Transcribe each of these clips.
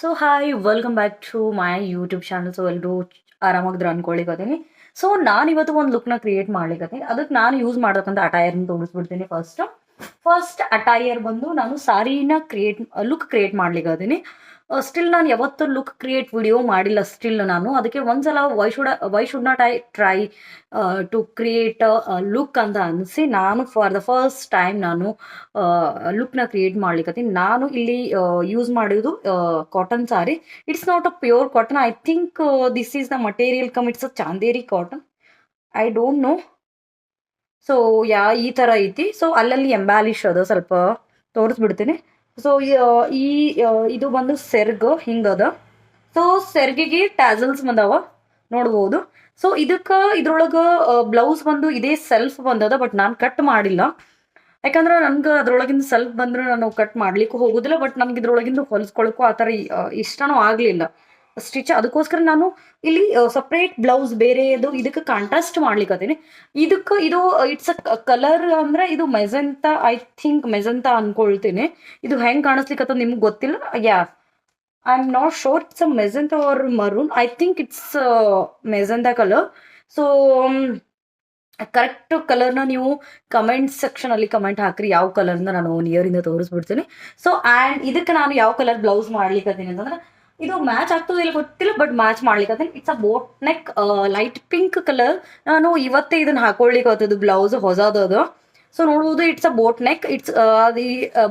So hi welcome back to my YouTube channel. So ಎಲ್ಲರೂ ಆರಾಮಾಗಿದ್ರು ಅನ್ಕೊಳ್ಳಿಕತ್ತೀನಿ. So ನಾನು ಇವತ್ತು ಒಂದು ಲುಕ್ನ ಕ್ರಿಯೇಟ್ ಮಾಡ್ಲಿಕತ್ತೀನಿ. ಅದಕ್ಕೆ ನಾನು ಯೂಸ್ ಮಾಡಬೇಕಂತ ಅಟೈರ್ನ ತೋರಿಸ್ಬಿಡ್ತೀನಿ. ಫಸ್ಟ್ ಅಟೈರ್ ಬಂದು ನಾನು ಸಾರಿನ ಲುಕ್ ಕ್ರಿಯೇಟ್ ಮಾಡ್ಲಿಕತ್ತೀನಿ. ಸ್ಟಿಲ್ ನಾನು ಯಾವತ್ತೂ ಲುಕ್ ಕ್ರಿಯೇಟ್ ವಿಡಿಯೋ ಮಾಡಿಲ್ಲ. ಸ್ಟಿಲ್ ನಾನು ಅದಕ್ಕೆ ಒಂದ್ಸಲ why should not I try to create look ಅಂತ ಅನಿಸಿ ನಾನು ಫಾರ್ ದ ಫಸ್ಟ್ ಟೈಮ್ ನಾನು ಲುಕ್ನ ಕ್ರಿಯೇಟ್ ಮಾಡ್ಲಿಕತ್ತೀನಿ. ನಾನು ಇಲ್ಲಿ ಯೂಸ್ ಮಾಡಿದ್ದು cotton sorry. It's not a pure cotton. I think this is the material come it's a Chanderi cotton. I don't no. So ಈ ಥರ ಐತಿ. ಸೊ ಅಲ್ಲಲ್ಲಿ ಎಂಬ್ಯಾಲಿಶ್ ಅದ, ಸ್ವಲ್ಪ ತೋರಿಸ್ಬಿಡ್ತೀನಿ. ಸೊ ಈ ಇದು ಬಂದು ಸೆರ್ಗ್ ಹಿಂಗದ. ಸೊ ಸೆರ್ಗಿಗೆ ಟ್ಯಾಸಲ್ಸ್ ಬಂದವ ನೋಡ್ಬೋದು. ಸೊ ಇದ್ರೊಳಗೆ ಬ್ಲೌಸ್ ಬಂದು ಇದೇ ಸೆಲ್ಫ್ ಬಂದದ, ಬಟ್ ನಾನು ಕಟ್ ಮಾಡಿಲ್ಲ. ಯಾಕಂದ್ರೆ ನನ್ಗೆ ಅದ್ರೊಳಗಿಂದ ಸೆಲ್ಫ್ ಬಂದ್ರೆ ನಾನು ಕಟ್ ಮಾಡ್ಲಿಕ್ಕೂ ಹೋಗುದಿಲ್ಲ. ಬಟ್ ನನ್ಗೆ ಇದ್ರೊಳಗಿಂದ ಹೊಲಿಸ್ಕೊಳಕ್ಕೂ ಆ ಥರ ಇಷ್ಟನೂ ಆಗಲಿಲ್ಲ ಸ್ಟಿಚ್. ಅದಕ್ಕೋಸ್ಕರ ನಾನು ಇಲ್ಲಿ ಸಪ್ರೇಟ್ ಬ್ಲೌಸ್ ಬೇರೆದು ಇದಕ್ಕೆ ಕಾಂಟ್ರಾಸ್ಟ್ ಮಾಡ್ಲಿಕ್ಕತ್ತೀನಿ. ಇದು ಇಟ್ಸ್ ಅ ಕಲರ್ ಅಂದ್ರೆ ಇದು ಮೆಜೆಂತಾ, ಐ ಥಿಂಕ್ ಮೆಜೆಂತಾ ಅನ್ಕೊಳ್ತೀನಿ. ಇದು ಹೆಂಗ್ ಕಾಣಿಸ್ಲಿಕ್ಕತ್ತ ನಿಮ್ಗೆ ಗೊತ್ತಿಲ್ಲ. I am not sure it's a magenta or maroon. I think it's magenta colour. So correct ಕಲರ್ನ ನೀವು ಕಮೆಂಟ್ ಸೆಕ್ಷನ್ ಅಲ್ಲಿ ಕಮೆಂಟ್ ಹಾಕ್ರಿ, ಯಾವ ಕಲರ್ನ ನಾನು ನಿಯರಿಂದ ತೋರಿಸ್ಬಿಡ್ತೀನಿ. ಸೊ ಆ್ಯಂಡ್ ಇದಕ್ಕೆ ನಾನು ಯಾವ ಕಲರ್ ಬ್ಲೌಸ್ ಮಾಡ್ಲಿಕ್ಕತ್ತೀನಿ ಅಂತಂದ್ರೆ, ಇದು ಮ್ಯಾಚ್ ಆಗ್ತದೆ ಇಲ್ಲ ಗೊತ್ತಿಲ್ಲ, ಬಟ್ ಮ್ಯಾಚ್ ಮಾಡ್ಲಿಕ್ಕತ್ತೀನಿ. It's a boat neck light pink colour. ನಾನು ಇವತ್ತೇ ಇದನ್ನ ಹಾಕೊಳ್ಳಿಕ್ಕತ್ತದು ಬ್ಲೌಸ್ ಹೊಸದದು. ಸೊ ನೋಡ್ಬೋದು, it's a boat neck. It's ಅದು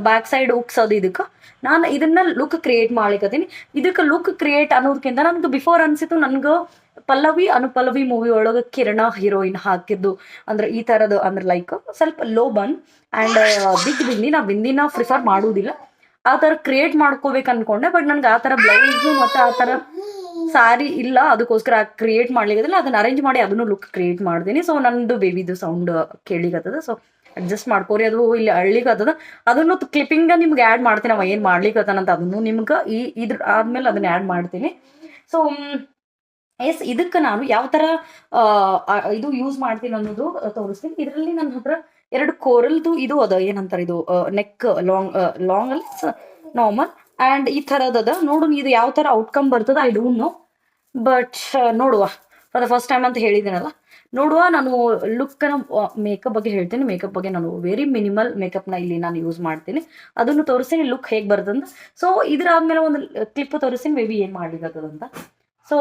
ಬ್ಯಾಕ್ ಸೈಡ್ ಉಕ್ಸ್ ಅದು. ಇದಕ್ಕೆ ನಾನು ಇದನ್ನ ಲುಕ್ ಕ್ರಿಯೇಟ್ ಮಾಡ್ಲಿಕ್ಕತ್ತೀನಿ. ಇದಕ್ಕೆ ಲುಕ್ ಕ್ರಿಯೇಟ್ ಅನ್ನೋದಕ್ಕಿಂತ ನನ್ಗೆ ಬಿಫೋರ್ ಅನ್ಸಿತ್ತು, ನನ್ಗೆ ಪಲ್ಲವಿ ಅನುಪಲ್ಲವಿ ಮೂವಿ ಒಳಗೆ ಕಿರಣ ಹೀರೋಯಿನ್ ಹಾಕಿದ್ದು ಅಂದ್ರೆ ಈ ಥರದ್ದು, ಅಂದ್ರೆ ಲೈಕ್ ಸ್ವಲ್ಪ low bun and big bindi. ನಾ ಬಿಂದಿನ ಪ್ರಿಫರ್ ಮಾಡುವುದಿಲ್ಲ. ಆ ಥರ ಕ್ರಿಯೇಟ್ ಮಾಡ್ಕೋಬೇಕು ಅನ್ಕೊಂಡೆ, ಬಟ್ ನನ್ಗೆ ಆ ಥರ ಬ್ಲೌಸ್ ಮತ್ತು ಆ ಥರ ಸಾರಿ ಇಲ್ಲ. ಅದಕ್ಕೋಸ್ಕರ ಕ್ರಿಯೇಟ್ ಮಾಡ್ಲಿಕ್ಕದಿಲ್ಲ. ಅದನ್ನ ಅರೇಂಜ್ ಮಾಡಿ ಅದನ್ನು ಲುಕ್ ಕ್ರಿಯೇಟ್ ಮಾಡ್ತೀನಿ. ಸೊ ನಂದು ಬೇಬಿದು ಸೌಂಡ್ ಕೇಳಿಕತ್ತದ. ಸೊ ಅಡ್ಜಸ್ಟ್ ಮಾಡ್ಕೋರಿ. ಅದು ಇಲ್ಲಿ ಹಳ್ಳಿಗತ್ತದ. ಅದನ್ನು ಕ್ಲಿಪ್ಪಿಂಗ ನಿಮ್ಗೆ ಆ್ಯಡ್ ಮಾಡ್ತೀನಿ. ಅವ ಏನು ಮಾಡ್ಲಿಕ್ಕತ್ತಾನಂತ ಅದನ್ನು ನಿಮ್ಗೆ ಇದ್ರ ಆದ್ಮೇಲೆ ಅದನ್ನ ಆ್ಯಡ್ ಮಾಡ್ತೀನಿ. ಸೊ ಇದಕ್ಕೆ ನಾನು ಯಾವ ಥರ ಇದು ಯೂಸ್ ಮಾಡ್ತೀನಿ ಅನ್ನೋದು ತೋರಿಸ್ತೀನಿ. ಇದರಲ್ಲಿ ನನ್ನ ಹತ್ರ ಎರಡು ಕೋರಲ್ದು ಇದು ಅದ, ಏನಂತಾರೆ ಇದು ನೆಕ್ ಲಾಂಗ್ ಅಲ್ಲಿ ನಾರ್ಮಲ್ ಆ್ಯಂಡ್ ಈ ಥರದದ. ನೋಡು ಇದು ಯಾವ ಥರ ಔಟ್ಕಮ್ ಬರ್ತದ ಐ ಡೋಂಟ್ ನೋ, ಬಟ್ ನೋಡುವ. ಫಾರ್ ದ ಫಸ್ಟ್ ಟೈಮ್ ಅಂತ ಹೇಳಿದ್ದೀನಲ್ಲ, ನೋಡುವ. ನಾನು ಲುಕ್ನ ಮೇಕಪ್ ಬಗ್ಗೆ ಹೇಳ್ತೀನಿ. ಮೇಕಪ್ ಬಗ್ಗೆ ನಾನು ವೆರಿ ಮಿನಿಮಲ್ ಮೇಕಪ್ನ ಇಲ್ಲಿ ನಾನು ಯೂಸ್ ಮಾಡ್ತೀನಿ. ಅದನ್ನು ತೋರಿಸ್ತೀನಿ ಲುಕ್ ಹೇಗೆ ಬರ್ತದಂತ. ಸೊ ಇದ್ರಾದ್ಮೇಲೆ ಒಂದು ಕ್ಲಿಪ್ ತೋರಿಸ್ತೀನಿ ಬೇಬಿ ಏನು ಮಾಡ್ಲಿಕ್ಕತ್ತದಂತ. So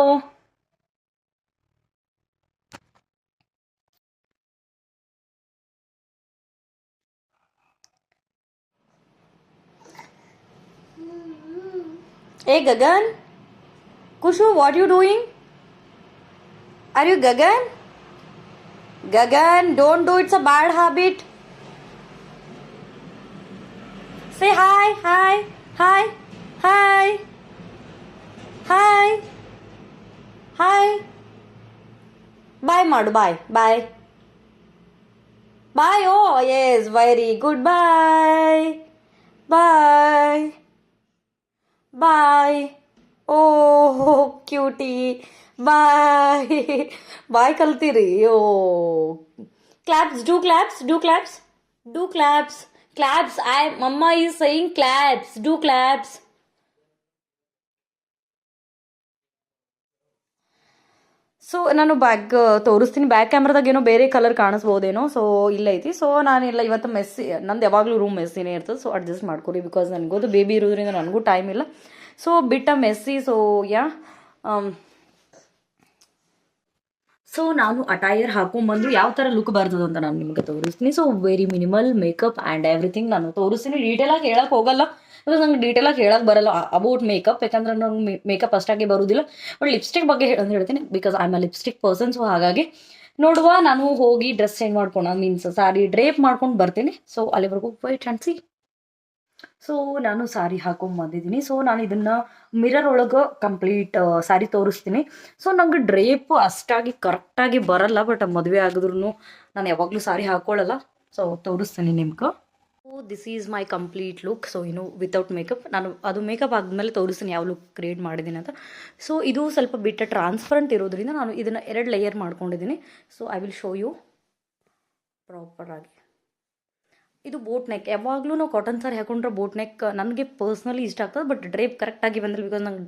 Hey Gagan, Kushu, what you doing? Are you Gagan? Gagan, don't do, it's a bad habit. Say hi, hi, hi, hi, hi, hi. Bye Madu, bye, bye. Bye, oh yes, very good, bye. Bye. Bye. Oh, cutie. Bye. Bye, Kaltiri. Oh. Claps, do claps, do claps. Do claps. Claps. Mama is saying claps. Do claps. So ನಾನು bag ತೋರಿಸ್ತೀನಿ. Back ಕ್ಯಾಮ್ರಾದಾಗ ಏನೋ ಬೇರೆ colour ಕಾಣಿಸ್ಬೋದೇನೋ. So ಇಲ್ಲ ಐತಿ. So ನಾನೆಲ್ಲ ಇವತ್ತು Messi, ನಂದು ಯಾವಾಗಲೂ ರೂಮ್ ಮೆಸ್ಸಿನೇ ಇರ್ತದೆ. ಸೊ ಅಡ್ಜಸ್ಟ್ ಮಾಡ್ಕೊರಿ, ಬಿಕಾಸ್ ನನಗೋದು ಬೇಬಿ ಇರೋದ್ರಿಂದ ನನಗೂ ಟೈಮ್ ಇಲ್ಲ. ಸೊ ಬಿಟ್ಟ ಮೆಸ್ಸಿ. ಸೊ ಸೊ ನಾನು ಅಟೈರ್ ಹಾಕೊಂಡ್ಬಂದು ಯಾವ ಥರ ಲುಕ್ ಬರ್ತದೆ ಅಂತ ನಾನು ನಿಮಗೆ ತೋರಿಸ್ತೀನಿ. So very minimal makeup and everything ನಾನು ತೋರಿಸ್ತೀನಿ. ಡೀಟೇಲಾಗಿ ಹೇಳಕ್ಕೆ ಹೋಗಲ್ಲ, ಬಿಕಾಸ್ ನಂಗೆ ಡೀಟೇಲಾಗಿ ಹೇಳಕ್ಕೆ ಬರಲ್ಲ ಅಬೌಟ್ ಮೇಕಪ್. ಯಾಕಂದ್ರೆ ನಂಗೆ ಮೇಕಪ್ ಅಷ್ಟಾಗಿ ಬರೋದಿಲ್ಲ. ಬಟ್ ಲಿಪ್ಸ್ಟಿಕ್ ಬಗ್ಗೆ ಹೇಳ್ತೀನಿ, because I am a lipstick person. So ಹಾಗಾಗಿ ನೋಡುವ, ನಾನು ಹೋಗಿ ಡ್ರೆಸ್ ಚೇಂಜ್ ಮಾಡ್ಕೊಂಡು ಮೀನ್ಸ್ ಸಾರಿ ಡ್ರೇಪ್ ಮಾಡ್ಕೊಂಡು ಬರ್ತೀನಿ. ಸೊ ಅಲ್ಲಿವರೆಗೂ ವೈಟ್ ಆ್ಯಂಡ್ ಸಿ. ಸೊ ನಾನು ಸಾರಿ ಬಂದಿದ್ದೀನಿ. ಸೊ ನಾನು ಇದನ್ನು ಮಿರರ್ ಒಳಗೆ ಕಂಪ್ಲೀಟ್ ಸಾರಿ ತೋರಿಸ್ತೀನಿ. ಸೊ ನಂಗೆ ಡ್ರೇಪ್ ಅಷ್ಟಾಗಿ ಕರೆಕ್ಟಾಗಿ ಬರಲ್ಲ, ಬಟ್ ಮದುವೆ ಆಗಿದ್ರು ನಾನು ಯಾವಾಗಲೂ ಸಾರಿ ಹಾಕೊಳ್ಳಲ್ಲ. ಸೊ ತೋರಿಸ್ತೀನಿ ನಿಮ್ಗೆ. This is my complete look. So without makeup. ನಾನು ಅದು ಮೇಕಪ್ ಆದಮೇಲೆ ತೋರಿಸ್ತೀನಿ ಯಾವ ಲುಕ್ ಕ್ರಿಯೇಟ್ ಮಾಡಿದ್ದೀನಿ ಅಂತ. ಸೊ ಇದು ಸ್ವಲ್ಪ ಬಿಟ್ಟ ಟ್ರಾನ್ಸ್ಪರೆಂಟ್ ಇರೋದ್ರಿಂದ ನಾನು ಇದನ್ನು 2 ಲೇಯರ್ ಮಾಡ್ಕೊಂಡಿದ್ದೀನಿ. So I will show you ಪ್ರಾಪರಾಗಿ. ಇದು ಬೋಟ್ ನೆಕ್. ಯಾವಾಗಲೂ ನಾವು ಕಾಟನ್ ಸಾರಿ ಹಾಕೊಂಡ್ರೆ ಬೋಟ್ ನೆಕ್ ನನಗೆ ಪರ್ಸ್ನಲಿ ಇಷ್ಟ ಆಗ್ತದೆ, ಬಟ್ ಡ್ರೇಪ್ ಕರೆಕ್ಟಾಗಿ ಬಂದಿಲ್ಲ. ಬಿಕಾಸ್ ನಂಗೆ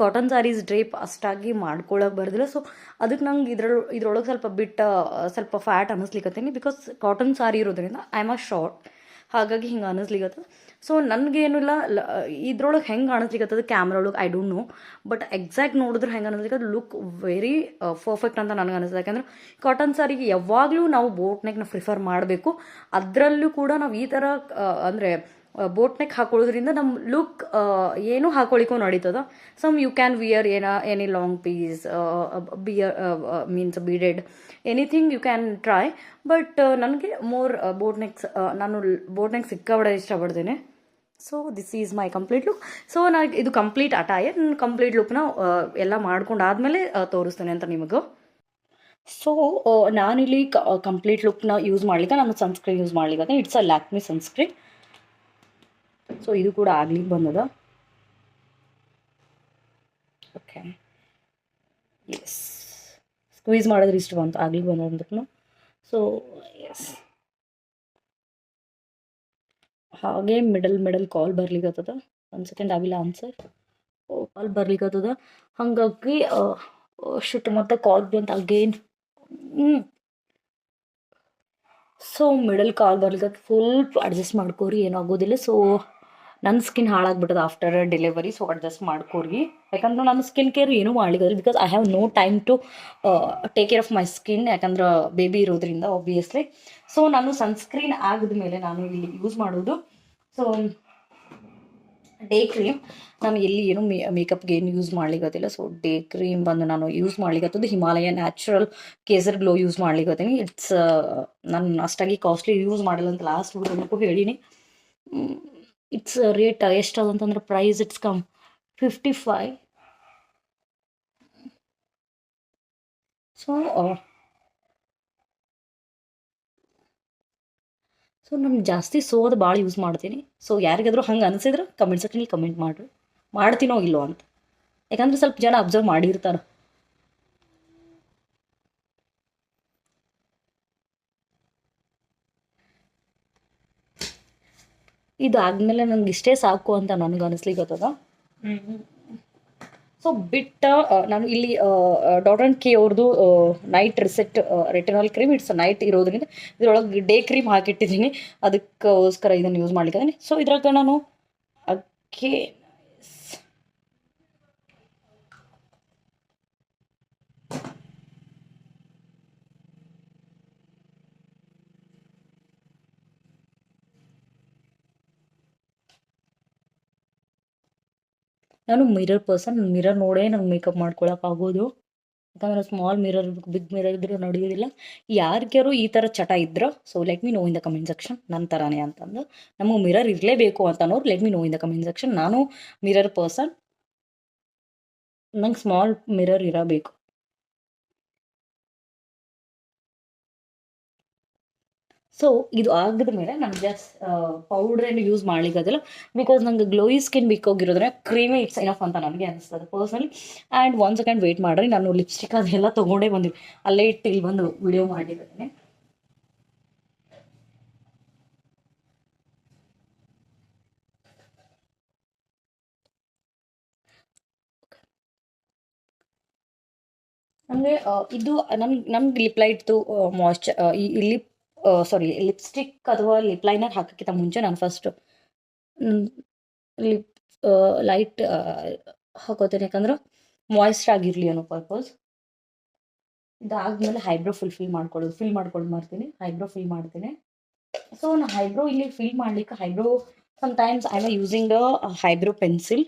ಕಾಟನ್ ಸಾರೀಸ್ ಡ್ರೇಪ್ ಅಷ್ಟಾಗಿ ಮಾಡ್ಕೊಳಕ್ಕೆ ಬರೋದಿಲ್ಲ. ಸೊ ಅದಕ್ಕೆ ನಂಗೆ ಇದ್ರೊಳಗೆ ಸ್ವಲ್ಪ ಫ್ಯಾಟ್ ಅನ್ನಿಸ್ಲಿಕ್ಕತ್ತೀನಿ. ಬಿಕಾಸ್ ಕಾಟನ್ ಸಾರಿ ಇರೋದ್ರಿಂದ ಐ ಆಮ್ ಅ ಶಾರ್ಟ್, ಹಾಗಾಗಿ ಹಿಂಗೆ ಅನ್ನಿಸ್ಲಿಕ್ಕತ್ತದ. ಸೊ ನನಗೇನಿಲ್ಲ ಇದ್ರೊಳಗೆ ಹೆಂಗೆ ಅನ್ನಿಸ್ಲಿಕ್ಕತ್ತದ ಕ್ಯಾಮ್ರಾ ಒಳಗೆ I don't know, but exact ನೋಡಿದ್ರೆ ಹೆಂಗೆ ಅನ್ನಿಸ್ಲಿಕ್ಕೆ ಲುಕ್ ವೆರಿ ಪರ್ಫೆಕ್ಟ್ ಅಂತ ನನಗೆ ಅನಿಸ್ತದೆ. ಯಾಕಂದ್ರೆ ಕಾಟನ್ ಸಾರಿಗೆ ಯಾವಾಗಲೂ ನಾವು ಬೋಟ್ ನೆಕ್ನ ಪ್ರಿಫರ್ ಮಾಡಬೇಕು. ಅದರಲ್ಲೂ ಕೂಡ ನಾವು ಈ ಥರ ಅಂದರೆ ಬೋಟ್ ನೆಕ್ ಹಾಕೊಳ್ಳೋದ್ರಿಂದ ನಮ್ಮ ಲುಕ್ ಏನು ಹಾಕೊಳ್ಳಿಕ್ಕೂ ನಡೀತದ. Some you can wear any long piece, means beaded, anything you can try. But ನನಗೆ ಮೋರ್ ನಾನು ಬೋಟ್ ನೆಕ್ ಸಿಕ್ಕಾಬಡೆ ಇಷ್ಟಪಡ್ತೇನೆ. So this is my complete look. So ನಾನು ಇದು ಕಂಪ್ಲೀಟ್ ಅಟೈರ್, ಕಂಪ್ಲೀಟ್ ಲುಕ್ನ ಎಲ್ಲ ಮಾಡ್ಕೊಂಡಾದ್ಮೇಲೆ ತೋರಿಸ್ತೇನೆ ಅಂತ ನಿಮಗೆ. ಸೊ ನಾನಿಲ್ಲಿ ಕಂಪ್ಲೀಟ್ ಲುಕ್ನ ಯೂಸ್ ಮಾಡ್ಲಿಕ್ಕೆ ನಾನು ಸನ್ಸ್ಕ್ರೀನ್ ಯೂಸ್ ಮಾಡ್ಲಿಕ್ಕೆ it's a Lakme sunscreen. So ಇದು ಕೂಡ ಆಗ್ಲಿಕ್ಕೆ ಬಂದದ. ಓಕೆ, ಎಸ್, ಸ್ಕ್ವೀಸ್ ಮಾಡಿದ್ರೆ ಇಷ್ಟು ಬಂತು, ಆಗ್ಲಿಕ್ಕೆ ಬಂದದಕ್ಕೂ. ಸೊ ಎಸ್, ಹಾಗೆ ಮಿಡಲ್ ಕಾಲ್ ಬರ್ಲಿಕ್ಕತ್ತದ. ಒಂದು ಸೆಕೆಂಡ್, ಐ ವಿಲ್ ಆನ್ಸರ್. ಕಾಲ್ ಬರ್ಲಿಕ್ಕತ್ತದ, ಹಾಗಾಗಿ ಶುಟ್ ಮತ್ತೆ ಕಾಲ್ ಬಂತ ಅಗೇನ್. ಸೊ ಮಿಡಲ್ ಕಾಲ್ ಬರ್ಲಿಕ್ಕೆ ಫುಲ್ ಅಡ್ಜಸ್ಟ್ ಮಾಡ್ಕೋರಿ, ಏನಾಗೋದಿಲ್ಲ. ಸೊ ನನ್ನ ಸ್ಕಿನ್ ಹಾಳಾಗ್ಬಿಟ್ಟದ ಆಫ್ಟರ್ ಡೆಲಿವರಿ. ಸೊ ಅಡ್ಜಸ್ಟ್ ಮಾಡ್ಕೋರಿ, ಯಾಕಂದ್ರೆ ನಾನು ಸ್ಕಿನ್ ಕೇರ್ ಏನೂ ಮಾಡ್ಲಿಕ್ಕೆ because I have no time to take care of my skin, ಯಾಕಂದ್ರೆ ಬೇಬಿ ಇರೋದ್ರಿಂದ ಆಬ್ವಿಯಸ್ಲಿ. ಸೊ ನಾನು ಸನ್ಸ್ಕ್ರೀನ್ ಆಗಿದ್ಮೇಲೆ ನಾನು ಇಲ್ಲಿ ಯೂಸ್ ಮಾಡೋದು ಸೊ ಡೇ ಕ್ರೀಮ್. ನಾನು ಎಲ್ಲಿ ಏನು ಮೇಕಪ್ಗೆ ಏನು ಯೂಸ್ ಮಾಡ್ಲಿಕ್ಕತ್ತಿಲ್ಲ. ಸೊ ಡೇ ಕ್ರೀಮ್ ಬಂದು ನಾನು ಯೂಸ್ ಮಾಡ್ಲಿಕ್ಕತ್ತದು Himalaya natural Kesar glow use ಮಾಡ್ಲಿಕ್ಕತ್ತೀನಿ. ಇಟ್ಸ್ ನಾನು ಅಷ್ಟಾಗಿ ಕಾಸ್ಟ್ಲಿ ಯೂಸ್ ಮಾಡಿಲ್ಲ ಅಂತ ಲಾಸ್ಟ್ ವಿಡಿಯೋಕ್ಕೂ ಹೇಳೀನಿ. ಇಟ್ಸ್ ರೇಟ್ ಎಷ್ಟದಂತಂದ್ರೆ ಪ್ರೈಸ್ ಇಟ್ಸ್ ಕಮ್ 55. ಸೊ ನಾನು ಜಾಸ್ತಿ ಸೋದು ಭಾಳ ಯೂಸ್ ಮಾಡ್ತೀನಿ. ಸೊ ಯಾರಿಗಾದರೂ ಹಂಗೆ ಅನಿಸಿದ್ರೆ ಕಮೆಂಟ್ ಸೆಕ್ಷನಲ್ಲಿ ಕಮೆಂಟ್ ಮಾಡಿರಿ, ಮಾಡ್ತೀನೋ ಇಲ್ಲೋ ಅಂತ. ಯಾಕಂದ್ರೆ ಸ್ವಲ್ಪ ಜನ ಅಬ್ಸರ್ವ್ ಮಾಡಿರ್ತಾರೆ. ಇದಾದ್ಮೇಲೆ ನಂಗೆ ಇಷ್ಟೇ ಸಾಕು ಅಂತ ನನಗೆ ಅನಿಸ್ಲಿಕ್ಕತ್ತದ. ಸೊ ನಾನು ಇಲ್ಲಿ ಡಾಟ್&ಕಿ ಅವ್ರದ್ದು night retinol cream, it's night ಇರೋದ್ರಿಂದ ಇದ್ರೊಳಗೆ ಡೇ ಕ್ರೀಮ್ ಹಾಕಿಟ್ಟಿದ್ದೀನಿ, ಅದಕ್ಕೋಸ್ಕರ ಇದನ್ನು ಯೂಸ್ ಮಾಡ್ಲಿಕ್ಕೆ. ಸೊ ಇದ್ರಾಗ ನಾನು ಅಕ್ಕಿ ನಾನು ಮಿರರ್ ಪರ್ಸನ್, ಮಿರರ್ ನೋಡೇ ನಂಗೆ ಮೇಕಪ್ ಮಾಡ್ಕೊಳಕ್ಕಾಗೋದು. ಯಾಕಂದ್ರೆ ಸ್ಮಾಲ್ ಮಿರರ್ ಇರಬೇಕು, ಬಿಗ್ ಮಿರರ್ ಇದ್ರೂ ನಡೆಯೋದಿಲ್ಲ. ಯಾರಿಗಾರು ಈ ಥರ ಚಟ ಇದ್ರೆ so let me know in the comment section, ನನ್ನ ಥರನೇ ಅಂತಂದು. ನಮಗೆ ಮಿರರ್ ಇರಲೇಬೇಕು ಅಂತ ಅನ್ನೋರು let me know in the comment section. ನಾನು ಮಿರರ್ ಪರ್ಸನ್, ನಂಗೆ ಸ್ಮಾಲ್ ಮಿರರ್ ಇರಬೇಕು. ಸೊ ಇದು ಆಗಿದ್ಮೇಲೆ ನಾನು ಜಸ್ಟ್ ಪೌಡ್ರೇನು ಯೂಸ್ ಮಾಡ್ಲಿಕ್ಕದಿಲ್ಲ, ಬಿಕಾಸ್ ನಂಗೆ ಗ್ಲೋಯಿ ಸ್ಕಿನ್ ಬೇಕಾಗಿರೋದ್ರೆ ಕ್ರೀಮೇ ಇಟ್ಸ್ ಇನಫ್ ಅಂತ ನನಗೆ ಅನಿಸ್ತದೆ ಪರ್ಸ್ನಲಿ. ಆ್ಯಂಡ್ 1 ಸೆಕೆಂಡ್ ವೆಯ್ಟ್ ಮಾಡಿರಿ, ನಾನು ಲಿಪ್ಸ್ಟಿಕ್ ಅದೆಲ್ಲ ತೊಗೊಂಡೇ ಬಂದಿವಿ, ಅಲ್ಲೇ ಇಟ್ಟು ಇಲ್ಲಿ ಬಂದು ವಿಡಿಯೋ ಮಾಡಿದ್ದೀನಿ. ಅಂದರೆ ಇದು ನಮ್ಗೆ ಲಿಪ್ ಲೈಟ್ದು ಲಿಪ್ಸ್ಟಿಕ್ ಅಥವಾ ಲಿಪ್ ಲೈನರ್ ಹಾಕೋಕ್ಕಿಂತ ಮುಂಚೆ ನಾನು ಫಸ್ಟ್ ಲಿಪ್ ಲೈಟ್ ಹಾಕೋತೀನಿ, ಯಾಕಂದ್ರೆ ಮಾಯ್ಸ್ಚರ್ ಆಗಿರಲಿ ಅನ್ನೋ ಪರ್ಪಸ್. ಇದಾದ್ಮೇಲೆ ಹೈಬ್ರೋ ಫಿಲ್ ಮಾಡ್ತೀನಿ, ಹೈಬ್ರೋ ಫಿಲ್ ಮಾಡ್ತೀನಿ. ಸೊ ನಾನು ಹೈಬ್ರೋ ಇಲ್ಲಿ ಫಿಲ್ ಮಾಡ್ಲಿಕ್ಕೆ sometimes I am using eyebrow pencil.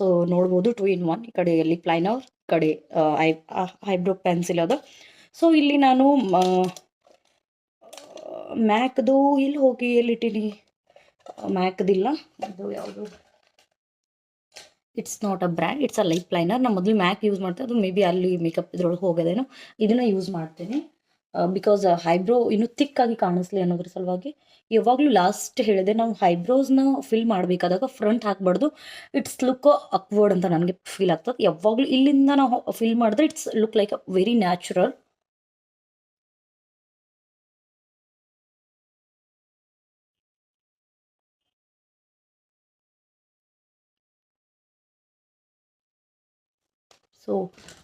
So ನೋಡ್ಬೋದು 2 in 1, ಈ ಕಡೆ ಲಿಪ್ ಲೈನರ್, ಈ ಕಡೆ ಹೈಬ್ರೋ ಪೆನ್ಸಿಲ್ ಅದು. ಸೊ ಇಲ್ಲಿ ನಾನು ಮ್ಯಾಕ್ದು ಎಲ್ಲಿಟ್ಟಿನಿ, ಮ್ಯಾಕ್ದಿಲ್ಲ, ಇದು ಯಾವುದು, it's not a brand, it's a lip liner. ನಾನು ಮೊದಲು ಮ್ಯಾಕ್ ಯೂಸ್ ಮಾಡ್ತೀನಿ, ಅದು ಮೇ ಬಿ ಅಲ್ಲಿ ಮೇಕಪ್ ಇದ್ರೊಳಗೆ ಹೋಗೋದೇನೋ. ಇದನ್ನು ಯೂಸ್ ಮಾಡ್ತೀನಿ ಬಿಕಾಸ್ ಹೈಬ್ರೋ ಇನ್ನೂ ಥಿಕ್ಕಾಗಿ ಕಾಣಿಸ್ಲಿ ಅನ್ನೋದ್ರ ಸಲುವಾಗಿ. ಯಾವಾಗಲೂ ಲಾಸ್ಟ್ ಹೇಳಿದೆ, ನಾವು ಹೈಬ್ರೋಸ್ನ ಫಿಲ್ ಮಾಡಬೇಕಾದಾಗ ಫ್ರಂಟ್ ಹಾಕ್ಬಾರ್ದು, ಇಟ್ಸ್ ಲುಕ್ ಅಕ್ವರ್ಡ್ ಅಂತ ನನಗೆ ಫೀಲ್ ಆಗ್ತದೆ. ಯಾವಾಗಲೂ ಇಲ್ಲಿಂದ ನಾವು ಫಿಲ್ ಮಾಡಿದ್ರೆ it's look like a very natural. So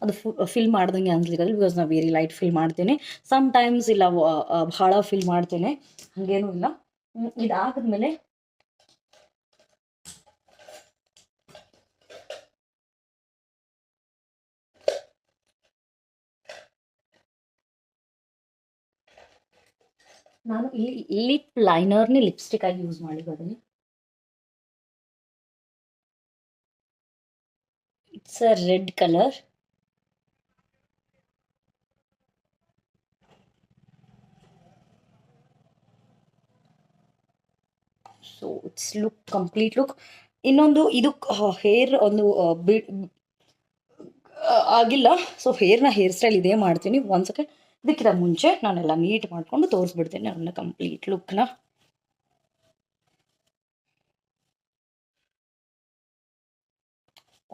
ಅದು ಫಿಲ್ ಮಾಡ್ದಂಗೆ ಅನ್ಸ್ಲಿಕ್ಕೆ ಬಿಕಾಸ್ ನಾನು ವೆರಿ ಲೈಟ್ ಫಿಲ್ ಮಾಡ್ತೇನೆ, ಸಮ್ ಟೈಮ್ಸ್ ಇಲ್ಲ ಭಾಳ ಫಿಲ್ ಮಾಡ್ತೇನೆ, ಹಾಗೇನೂ ಇಲ್ಲ. ಇದಾದ್ಮೇಲೆ ನಾನು ಇಲ್ಲಿ ಲಿಪ್ ಲೈನರ್ನೇ ಲಿಪ್ಸ್ಟಿಕ್ ಆಗಿ ಯೂಸ್ ಮಾಡಿದ್ದೀನಿ. It's a red colour. So it's look complete look. ಇನ್ನೊಂದು ಇದು ಹೇರ್ ಒಂದು ಆಗಿಲ್ಲ, ಸೊ ಹೇರ್ ಸ್ಟೈಲ್ ಇದೇ ಮಾಡ್ತೀನಿ. ಒಂದು ಸೆಕೆಂಡ್, ಇದಕ್ಕಿಂತ ಮುಂಚೆ ನಾನೆಲ್ಲ ನೀಟ್ ಮಾಡಿಕೊಂಡು ತೋರಿಸ್ಬಿಡ್ತೀನಿ ನನ್ನ ಕಂಪ್ಲೀಟ್ ಲುಕ್ನ.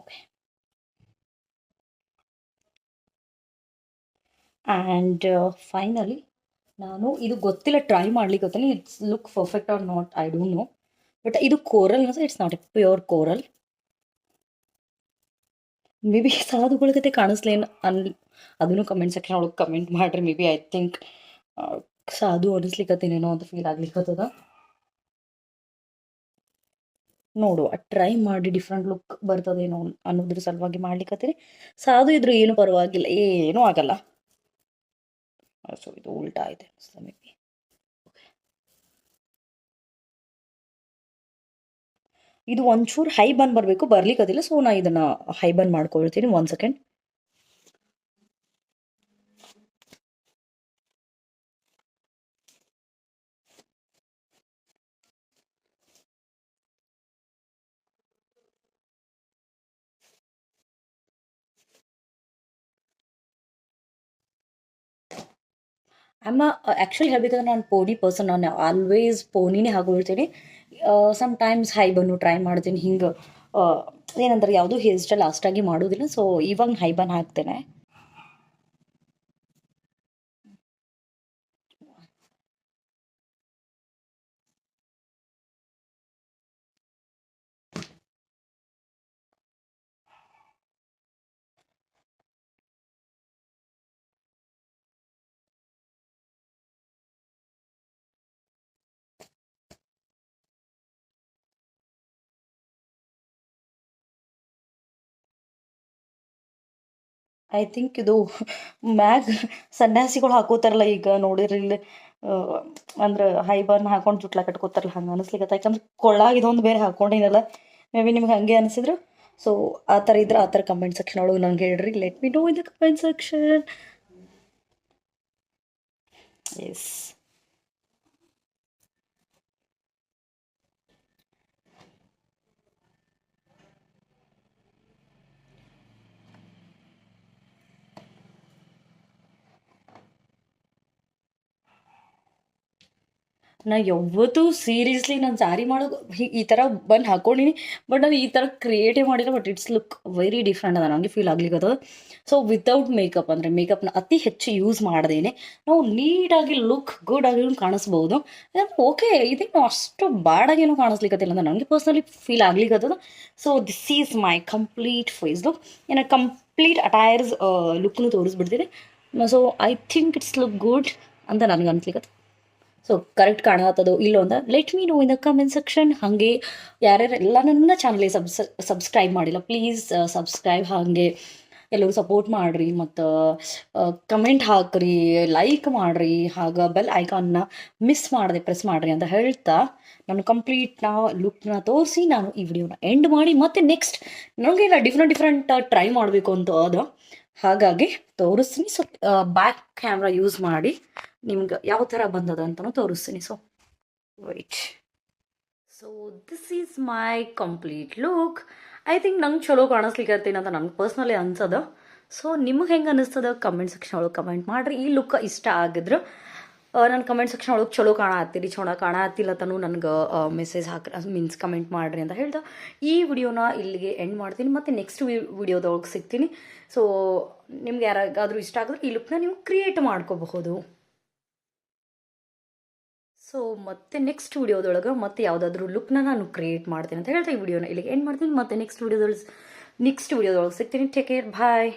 ಓಕೆ, ಆ್ಯಂಡ್ ಫೈನಲಿ ನಾನು ಇದು ಗೊತ್ತಿಲ್ಲ, ಟ್ರೈ ಮಾಡ್ಲಿಕ್ಕೆ ಗೊತ್ತಿಲ್ಲ it's look perfect or not, I don't know. But ಇದು coral it's not a pure coral. Maybe ಸಾಧುಗಳ ಕತೆ ಕಾಣಿಸ್ಲೇನು ಅದನ್ನು ಕಮೆಂಟ್ ಸೆಕ್ಷನ್ ಒಳಗೆ ಕಮೆಂಟ್ ಮಾಡಿರಿ. ಮೇ ಬಿ ಐ ಥಿಂಕ್ ಸಾಧು ಅನಿಸ್ಲಿಕ್ಕತ್ತೇನೇನೋ ಅಂತ ಫೀಲ್ ಆಗ್ಲಿಕ್ಕತ್ತದ. ನೋಡುವ, ಟ್ರೈ ಮಾಡಿ ಡಿಫ್ರೆಂಟ್ ಲುಕ್ ಬರ್ತದೇನೋ ಅನ್ನೋದ್ರ ಸಲುವಾಗಿ ಮಾಡ್ಲಿಕ್ಕತ್ತೀನಿ. ಸಾಧು ಇದ್ರು ಏನು ಪರವಾಗಿಲ್ಲ, ಏನೂ ಆಗಲ್ಲ. ಸೊ ಇದು ಉಲ್ಟಾ ಇದೆ ಅನಿಸ್ತಾ ಮೇ ಬಿ. ಇದು ಒಂಚೂರು ಹೈ ಬನ್ ಬರಬೇಕು, ಬರ್ಲಿಕ್ಕದಿಲ್ಲ. ಸೊ ನಾ ಇದನ್ನ ಹೈ ಬನ್ ಮಾಡ್ಕೊಳ್ತೀನಿ. 1 ಸೆಕೆಂಡ್. ಆ್ಯಕ್ಚುಲಿ ಹೇಳ್ಬೇಕಂದ್ರೆ ನಾನು ಪೋನಿ ಪರ್ಸನ್, ನಾನು ಆಲ್ವೇಸ್ ಪೋನಿನೇ ಹಾಕೊಳ್ತೀನಿ. Sometimes high bun try ಮಾಡ್ತೀನಿ. ಹಿಂಗೆ ಏನಂತಾರೆ, ಯಾವುದೂ ಹೇರ್ ಸ್ಟೈಲ್ ಲಾಸ್ಟಾಗಿ ಮಾಡೋದಿಲ್ಲ. ಸೊ ಇವಾಗ ಹೈ ಬನ್ ಹಾಕ್ತೇನೆ. ಐ ಥಿಂಕ್ ಇದು ಮ್ಯಾಗ್ ಸನ್ಯಾಸಿಗಳು ಹಾಕೋತಾರಲ್ಲ ಈಗ ನೋಡಿರಿ ಇಲ್ಲಿ, ಅಂದ್ರೆ ಹೈ ಬರ್ನ್ ಹಾಕೊಂಡು ಜುಟ್ಲ ಕಟ್ಕೋತಾರಲ್ಲ, ಹಂಗೆ ಅನಿಸ್ಲಿಕ್ಕೆ. ಯಾಕಂದ್ರೆ ಕೊಳ್ಳಾಗ ಇದೊಂದು ಬೇರೆ ಹಾಕೊಂಡಿನಲ್ಲ, ಮೇ ಬಿ ನಿಮ್ಗೆ ಹಂಗೆ ಅನಿಸಿದ್ರು. ಸೊ ಆ ಥರ ಇದ್ರೆ ಆ ಥರ ಕಮೆಂಟ್ ಸೆಕ್ಷನ್ ಒಳಗೆ ನಂಗೆ ಹೇಳ್ರಿ. Let me know in the comment section. Yes, ನಾ ಯಾವತ್ತೂ ಸೀರಿಯಸ್ಲಿ ನಾನು ಸ್ಯಾರಿ ಮಾಡೋದು ಈ ಥರ ಬಂದು ಹಾಕೊಂಡಿನಿ, ಬಟ್ ನಾನು ಈ ಥರ ಕ್ರಿಯೇಟೇ ಮಾಡಿಲ್ಲ. But it's look very different ಅದ, ನನಗೆ ಫೀಲ್ ಆಗ್ಲಿಕ್ಕದ. ಸೊ ವಿತೌಟ್ ಮೇಕಪ್, ಅಂದರೆ ಮೇಕಪ್ನ ಅತಿ ಹೆಚ್ಚು ಯೂಸ್ ಮಾಡ್ದೇನೆ ನಾವು ನೀಟಾಗಿ ಲುಕ್ ಗುಡ್ ಆಗಿ ಕಾಣಿಸ್ಬೋದು. ಓಕೆ, ಇದೇನು ಅಷ್ಟು ಬ್ಯಾಡಾಗೇನು ಕಾಣಿಸ್ಲಿಕ್ಕತ್ತಿಲ್ಲ ಅಂತ ನನಗೆ ಪರ್ಸ್ನಲಿ ಫೀಲ್ ಆಗ್ಲಿಕ್ಕತ್ತದ. So this is my complete face look. ಏನ ಕಂಪ್ಲೀಟ್ ಅಟೈರ್ಸ್ ಲುಕ್ನು ತೋರಿಸ್ಬಿಡ್ತೀನಿ. So I think it's look good ಅಂತ ನನಗೆ ಅನ್ಸ್ಲಿಕ್ಕತ್ತ. ಸೊ ಕರೆಕ್ಟ್ ಕಾಣತ್ತದೋ ಇಲ್ಲೋ ಅಂತ let me know in the comment section. ಹಾಗೆ ಯಾರ್ಯಾರೆಲ್ಲ ನನ್ನ ಚಾನಲ್ಗೆ ಸಬ್ಸ್ಕ್ರೈಬ್ ಮಾಡಿಲ್ಲ, ಪ್ಲೀಸ್ ಸಬ್ಸ್ಕ್ರೈಬ್. ಹಾಗೆ ಎಲ್ಲರೂ ಸಪೋರ್ಟ್ ಮಾಡಿರಿ, ಮತ್ತು ಕಮೆಂಟ್ ಹಾಕ್ರಿ, ಲೈಕ್ ಮಾಡಿರಿ, ಹಾಗೆ ಬೆಲ್ ಐಕಾನ್ನ ಮಿಸ್ ಮಾಡದೆ ಪ್ರೆಸ್ ಮಾಡಿರಿ ಅಂತ ಹೇಳ್ತಾ ನಾನು ಕಂಪ್ಲೀಟ್ನ ಲುಕ್ನ ತೋರಿಸಿ ನಾನು ಈ ವಿಡಿಯೋನ ಎಂಡ್ ಮಾಡಿ, ಮತ್ತು ನೆಕ್ಸ್ಟ್ ನನಗೆ ಡಿಫ್ರೆಂಟ್ ಟ್ರೈ ಮಾಡಬೇಕು ಅಂತ ಅದ, ಹಾಗಾಗಿ ತೋರಿಸ್ತೀನಿ. ಸೊ ಬ್ಯಾಕ್ ಕ್ಯಾಮ್ರಾ ಯೂಸ್ ಮಾಡಿ ನಿಮ್ಗೆ ಯಾವ ಥರ ಬಂದದ ಅಂತಲೂ ತೋರಿಸ್ತೀನಿ. So wait. So this is my complete look. I think ನಂಗೆ ಚಲೋ ಕಾಣಿಸ್ಲಿಕ್ಕತ್ತೀನಿ ಅಂತ ನಂಗೆ ಪರ್ಸ್ನಲಿ ಅನ್ಸದ. ಸೊ ನಿಮ್ಗೆ ಹೆಂಗೆ ಅನ್ನಿಸ್ತದ ಕಮೆಂಟ್ ಸೆಕ್ಷನ್ ಒಳಗೆ ಕಮೆಂಟ್ ಮಾಡಿರಿ. ಈ ಲುಕ್ ಇಷ್ಟ ಆಗಿದ್ರೆ ನನ್ನ ಕಮೆಂಟ್ ಸೆಕ್ಷನ್ ಒಳಗೆ ಚಲೋ ಕಾಣತ್ತೀರಿ, ಚಲೋ ಕಾಣತ್ತಿಲ್ಲ ತನೂ ನನಗೆ ಮೆಸೇಜ್ ಹಾಕ್ರಿ, ಮೀನ್ಸ್ ಕಮೆಂಟ್ ಮಾಡಿರಿ ಅಂತ ಹೇಳ್ದೆ ಈ ವಿಡಿಯೋನ ಇಲ್ಲಿಗೆ ಎಂಡ್ ಮಾಡ್ತೀನಿ. ಮತ್ತು ನೆಕ್ಸ್ಟ್ ವಿಡಿಯೋದೊಳಗೆ ಸಿಗ್ತೀನಿ. ಸೊ ನಿಮ್ಗೆ ಯಾರಿಗಾದರೂ ಇಷ್ಟ ಆಗಿದ್ರೆ ಈ ಲುಕ್ನ ನೀವು ಕ್ರಿಯೇಟ್ ಮಾಡ್ಕೋಬಹುದು. ಸೊ ಮತ್ತೆ ನೆಕ್ಸ್ಟ್ ವಿಡಿಯೋದೊಳಗೆ ಮತ್ತೆ ಯಾವುದಾದ್ರೂ ಲುಕ್ನ ನಾನು ಕ್ರಿಯೇಟ್ ಮಾಡ್ತೀನಿ ಅಂತ ಹೇಳ್ತಾ ಈ ವಿಡಿಯೋನ ಇಲ್ಲಿಗೆ ಎಂಡ್ ಮಾಡ್ತೀನಿ. ಮತ್ತೆ ನೆಕ್ಸ್ಟ್ ವಿಡಿಯೋದಲ್ಲಿ ನೆಕ್ಸ್ಟ್ ವಿಡಿಯೋದೊಳಗೆ ಸಿಗ್ತೀನಿ. ಟೇಕ್ ಕೇರ್, ಬಾಯ್.